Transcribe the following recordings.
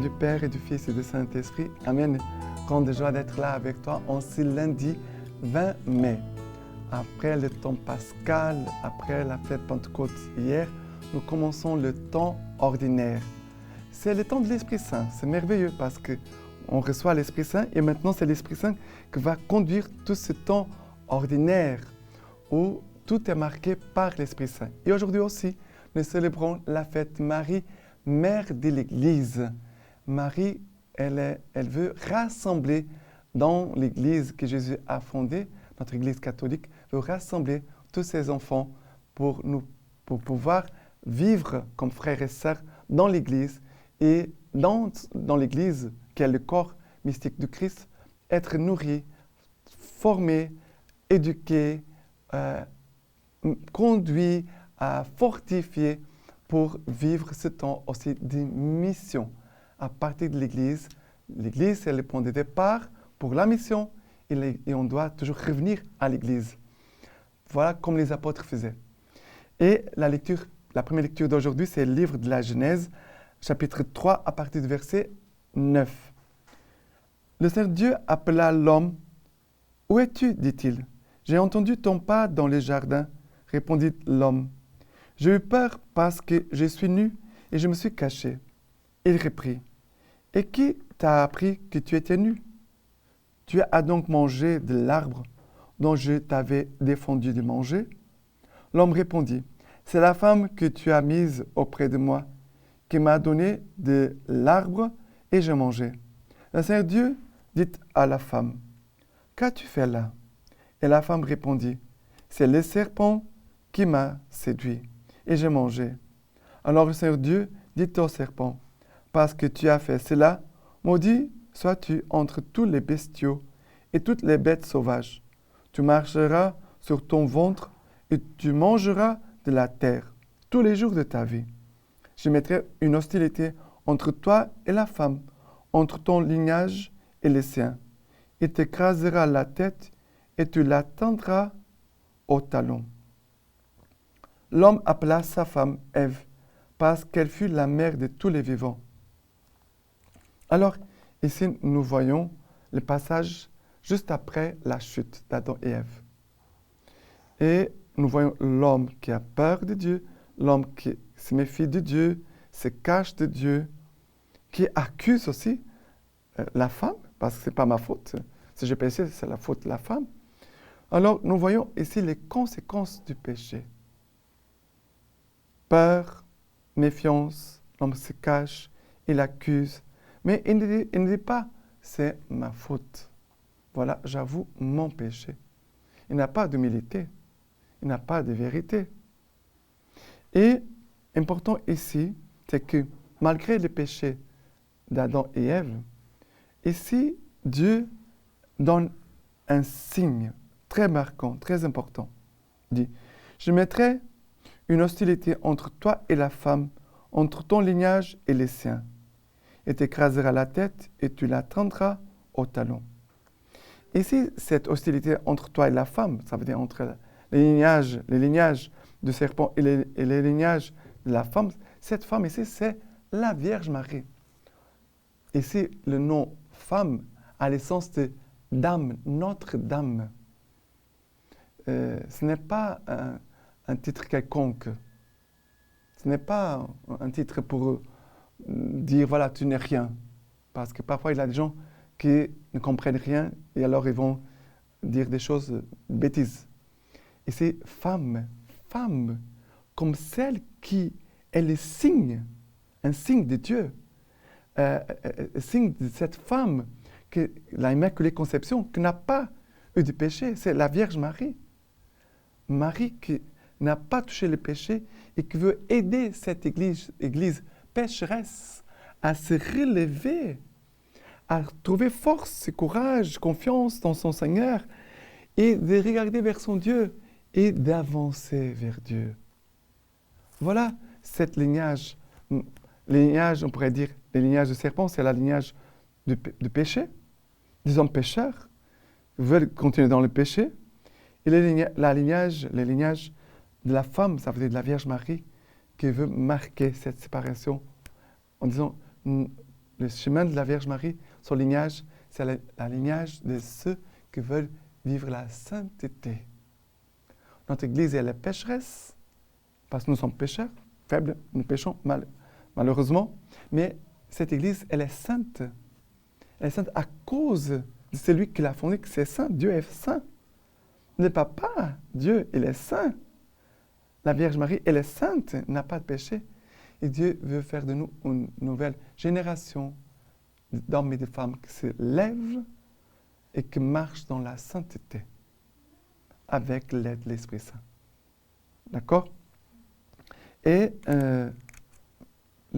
du Père et du Fils et du Saint-Esprit. Amen. Grande joie d'être là avec toi en ce lundi 20 mai. Après le temps pascal, après la fête Pentecôte hier, nous commençons le temps ordinaire. C'est le temps de l'Esprit Saint. C'est merveilleux parce qu'on reçoit l'Esprit Saint et maintenant c'est l'Esprit Saint qui va conduire tout ce temps ordinaire où tout est marqué par l'Esprit Saint. Et aujourd'hui aussi, nous célébrons la fête Marie, Mère de l'Église. Marie, elle veut rassembler dans l'Église que Jésus a fondée, notre Église catholique, veut rassembler tous ses enfants pour pouvoir vivre comme frères et sœurs dans l'Église et dans l'Église, qui est le corps mystique du Christ, être nourris, formés, éduqués, conduits, fortifiés pour vivre ce temps aussi de mission à partir de l'Église. L'Église, c'est le point de départ pour la mission et on doit toujours revenir à l'Église. Voilà comme les apôtres faisaient. Et la première lecture d'aujourd'hui, c'est le livre de la Genèse, chapitre 3, à partir du verset 9. Le Seigneur Dieu appela l'homme. « Où es-tu » dit-il. « J'ai entendu ton pas dans le jardin, » répondit l'homme. « J'ai eu peur parce que je suis nu et je me suis caché. » Il reprit. « Et qui t'a appris que tu étais nu? Tu as donc mangé de l'arbre dont je t'avais défendu de manger? » L'homme répondit. « C'est la femme que tu as mise auprès de moi, qui m'a donné de l'arbre et je mangeai. » Le Seigneur Dieu dit à la femme. « Qu'as-tu fait là? » Et la femme répondit. « C'est le serpent qui m'a séduit et j'ai mangé. » Alors le Seigneur Dieu dit au serpent. « Parce que tu as fait cela, maudit sois-tu entre tous les bestiaux et toutes les bêtes sauvages. Tu marcheras sur ton ventre et tu mangeras de la terre tous les jours de ta vie. Je mettrai une hostilité entre toi et la femme, entre ton lignage et le sien. Il t'écrasera la tête et tu l'atteindras au talon. » L'homme appela sa femme Ève, parce qu'elle fut la mère de tous les vivants. Alors, ici, nous voyons le passage juste après la chute d'Adam et Ève. Et nous voyons l'homme qui a peur de Dieu, l'homme qui se méfie de Dieu, se cache de Dieu, qui accuse aussi la femme, parce que ce n'est pas ma faute. Si j'ai péché, c'est la faute de la femme. Alors, nous voyons ici les conséquences du péché. Peur, méfiance, l'homme se cache, il accuse. Mais il ne dit pas, c'est ma faute. Voilà, j'avoue mon péché. Il n'a pas d'humilité. Il n'a pas de vérité. Et important ici, c'est que malgré le péché d'Adam et Ève, ici, Dieu donne un signe très marquant, très important. Il dit, je mettrai une hostilité entre toi et la femme, entre ton lignage et les siens. Et t'écrasera la tête et tu l'atteindras au talon. Ici, cette hostilité entre toi et la femme, ça veut dire entre les lignages du serpent et les lignages de la femme, cette femme ici, c'est la Vierge Marie. Ici, le nom femme a le sens de dame, notre dame. Ce n'est pas un titre quelconque. Ce n'est pas un titre pour dire, voilà, tu n'es rien. Parce que parfois, il y a des gens qui ne comprennent rien et alors ils vont dire des choses bêtises. Et c'est femme, comme celle qui est le signe, un signe de Dieu. Signe de cette femme, la Immaculée Conception, qui n'a pas eu de péché. C'est la Vierge Marie. Marie qui n'a pas touché le péché et qui veut aider cette église pécheresse à se relever, à trouver force, courage, confiance dans son Seigneur et de regarder vers son Dieu et d'avancer vers Dieu. Voilà cette lignage. Le lignage, on pourrait dire, le lignage du serpent, c'est le lignage du péché, des hommes pécheurs qui veulent continuer dans le péché. Et le lignage de la femme, ça veut dire de la Vierge Marie, qui veut marquer cette séparation en disant le chemin de la Vierge Marie, son lignage, c'est la lignage de ceux qui veulent vivre la sainteté. Notre Église, elle est pécheresse, parce que nous sommes pécheurs, faibles, nous péchons malheureusement, mais cette Église, elle est sainte. Elle est sainte à cause de celui qui l'a fondée, que c'est saint. Dieu est saint. Le Papa, Dieu, il est saint. La Vierge Marie, elle est sainte, n'a pas de péché. Et Dieu veut faire de nous une nouvelle génération d'hommes et de femmes qui se lèvent et qui marchent dans la sainteté avec l'aide de l'Esprit Saint. D'accord? Et le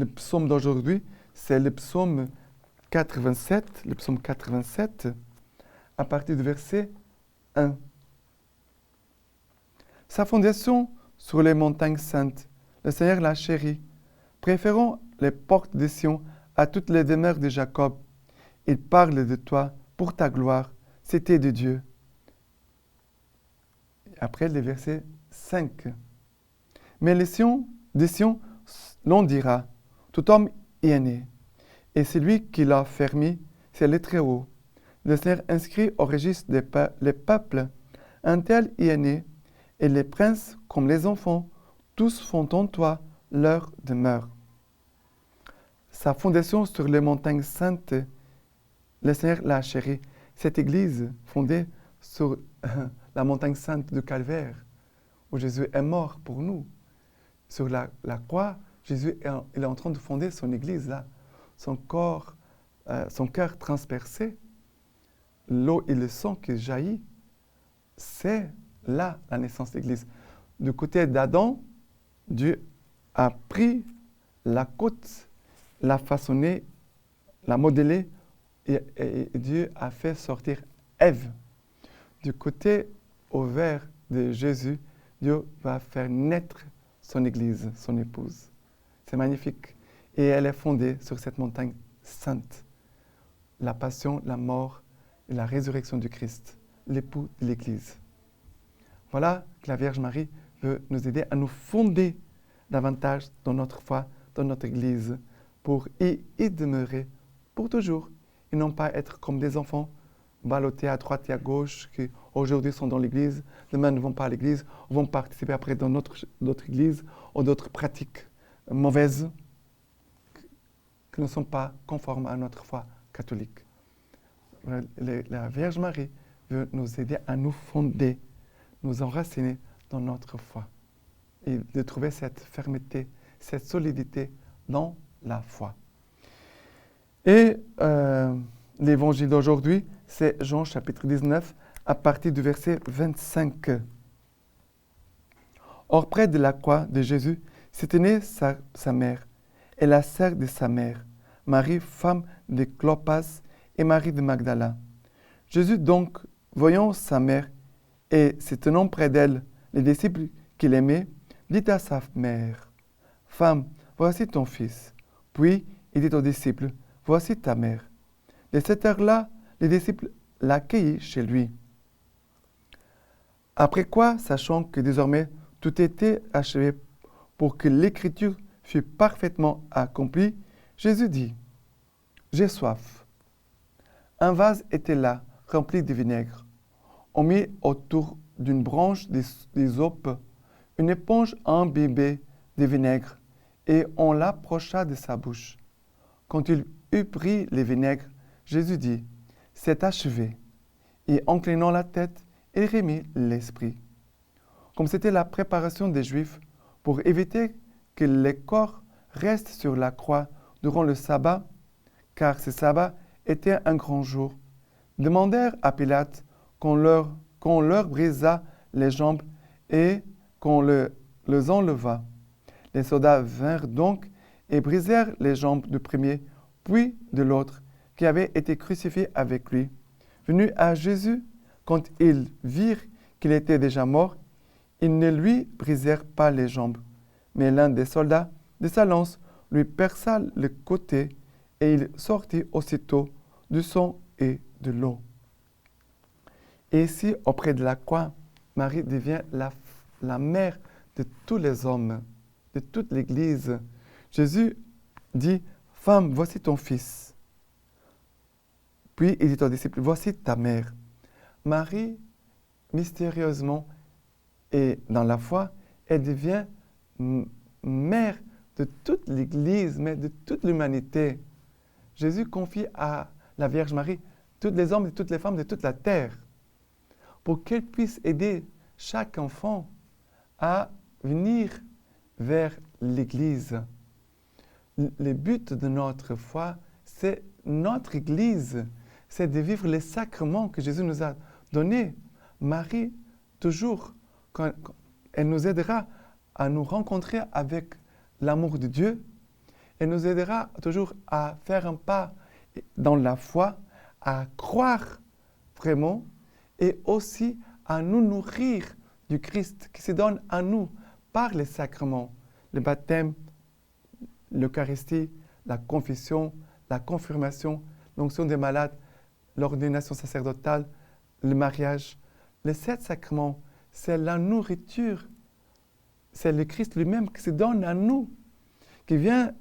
psaume d'aujourd'hui, c'est le psaume 87, à partir du verset 1. Sa fondation sur les montagnes saintes, le Seigneur l'a chérie. Préférons les portes de Sion à toutes les demeures de Jacob. Il parle de toi pour ta gloire, cité de Dieu. Après le verset 5. Mais de Sion, l'on dira, tout homme y est né. Et celui qui l'a fermé, c'est le Très-Haut. Le Seigneur inscrit au registre les peuples, un tel y est né, et les princes, comme les enfants, tous font en toi leur demeure. Sa fondation sur les montagnes saintes, le Seigneur l'a chérie. Cette église fondée sur la montagne sainte de Calvaire, où Jésus est mort pour nous. Sur la croix, Jésus il est en train de fonder son église là. Son corps, son cœur transpercé, l'eau et le sang qui jaillit, c'est là la naissance de l'Église. Du côté d'Adam, Dieu a pris la côte, l'a façonnée, l'a modélée, et Dieu a fait sortir Ève. Du côté ouvert de Jésus, Dieu va faire naître son Église, son épouse. C'est magnifique. Et elle est fondée sur cette montagne sainte. La passion, la mort et la résurrection du Christ, l'époux de l'Église. Voilà que la Vierge Marie veut nous aider à nous fonder davantage dans notre foi, dans notre Église, pour y demeurer pour toujours, et non pas être comme des enfants ballottés à droite et à gauche, qui aujourd'hui sont dans l'Église, demain ne vont pas à l'Église, vont participer après dans d'autres églises ou d'autres pratiques mauvaises, qui ne sont pas conformes à notre foi catholique. La Vierge Marie veut nous aider à nous fonder, nous enraciner dans notre foi et de trouver cette fermeté, cette solidité dans la foi. Et l'évangile d'aujourd'hui, c'est Jean chapitre 19, à partir du verset 25. Or, près de la croix de Jésus, se tenait sa mère et la sœur de sa mère, Marie, femme de Clopas, et Marie de Magdala. Jésus donc, voyant sa mère et se tenant près d'elle, les disciples qu'il aimait, dit à sa mère, « Femme, voici ton fils. » Puis il dit aux disciples, « Voici ta mère. » De cette heure-là, les disciples l'accueillirent chez lui. Après quoi, sachant que désormais tout était achevé pour que l'écriture fût parfaitement accomplie, Jésus dit, « J'ai soif. » Un vase était là, rempli de vinaigre. On mit autour d'une branche d'hysope une éponge imbibée de vinaigre, et on l'approcha de sa bouche. Quand il eut pris le vinaigre, Jésus dit, « C'est achevé. » Et inclinant la tête, il remit l'esprit. Comme c'était la préparation des Juifs pour éviter que les corps restent sur la croix durant le sabbat, car ce sabbat était un grand jour, demandèrent à Pilate qu'on leur brisât les jambes et qu'on les enlevât. Les soldats vinrent donc et brisèrent les jambes du premier, puis de l'autre, qui avait été crucifié avec lui. Venus à Jésus, quand ils virent qu'il était déjà mort, ils ne lui brisèrent pas les jambes. Mais l'un des soldats, de sa lance, lui perça le côté, et il sortit aussitôt du sang et de l'eau. Et ici, auprès de la croix, Marie devient la mère de tous les hommes, de toute l'Église. Jésus dit, « Femme, voici ton fils. » Puis il dit aux disciples, voici ta mère. Marie, mystérieusement et dans la foi, elle devient mère de toute l'Église, mais de toute l'humanité. Jésus confie à la Vierge Marie tous les hommes et toutes les femmes de toute la terre pour qu'elle puisse aider chaque enfant à venir vers l'Église. Le but de notre foi, c'est notre Église, c'est de vivre les sacrements que Jésus nous a donnés. Marie, toujours, elle nous aidera à nous rencontrer avec l'amour de Dieu. Elle nous aidera toujours à faire un pas dans la foi, à croire vraiment et aussi à nous nourrir du Christ qui se donne à nous par les sacrements, le baptême, l'Eucharistie, la confession, la confirmation, l'onction des malades, l'ordination sacerdotale, le mariage. Les 7 sacrements, c'est la nourriture. C'est le Christ lui-même qui se donne à nous, qui vient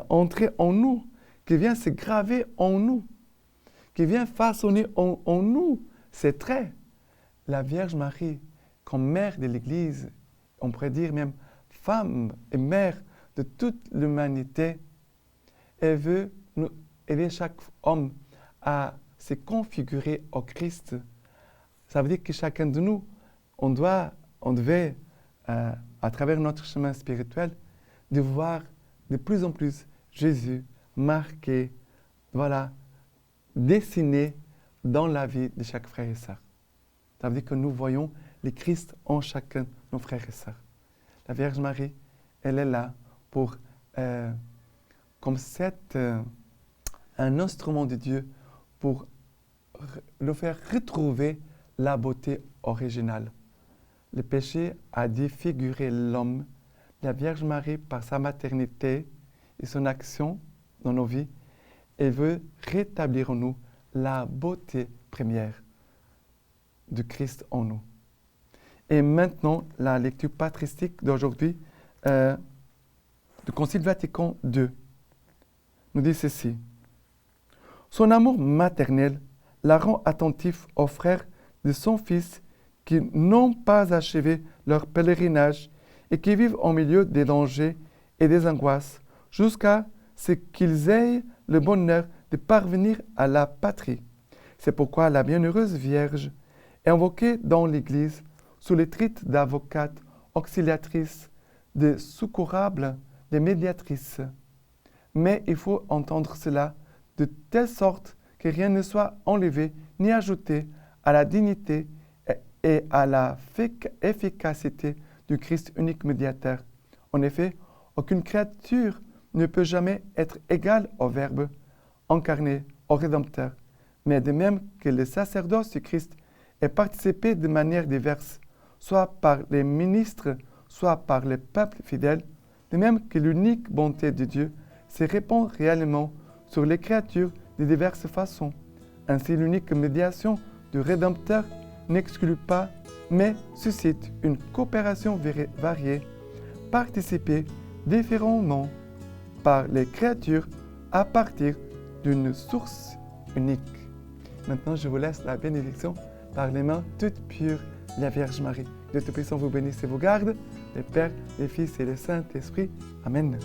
entrer en nous, qui vient se graver en nous, qui vient façonner en nous ses traits. La Vierge Marie, comme mère de l'Église, on pourrait dire même femme et mère de toute l'humanité, elle veut aider chaque homme à se configurer au Christ. Ça veut dire que chacun de nous, on devait, à travers notre chemin spirituel, de voir de plus en plus Jésus marqué, dessiné dans la vie de chaque frère et sœur. Ça veut dire que nous voyons le Christ en chacun de nos frères et sœurs. La Vierge Marie, elle est là pour, comme un instrument de Dieu pour le faire retrouver la beauté originale. Le péché a défiguré l'homme. La Vierge Marie, par sa maternité et son action dans nos vies, elle veut rétablir en nous la beauté première du Christ en nous. Et maintenant, la lecture patristique d'aujourd'hui du Concile Vatican II nous dit ceci. Son amour maternel la rend attentif aux frères de son Fils qui n'ont pas achevé leur pèlerinage et qui vivent au milieu des dangers et des angoisses jusqu'à ce qu'ils aient le bonheur de parvenir à la patrie. C'est pourquoi la bienheureuse Vierge est invoquée dans l'Église sous le titre d'avocate, auxiliatrice, de secourable, de médiatrice. Mais il faut entendre cela de telle sorte que rien ne soit enlevé ni ajouté à la dignité et à la efficacité du Christ unique médiateur. En effet, aucune créature ne peut jamais être égale au Verbe incarné, au Rédempteur. Mais de même que le sacerdoce du Christ est participé de manière diverse, soit par les ministres, soit par les peuples fidèles, de même que l'unique bonté de Dieu se répand réellement sur les créatures de diverses façons. Ainsi, l'unique médiation du Rédempteur n'exclut pas, mais suscite une coopération variée, participée différemment par les créatures à partir d'une source unique. Maintenant, je vous laisse la bénédiction par les mains toutes pures de la Vierge Marie. Dieu Tout-Puissant vous bénisse et vous garde, le Père, le Fils et le Saint-Esprit. Amen.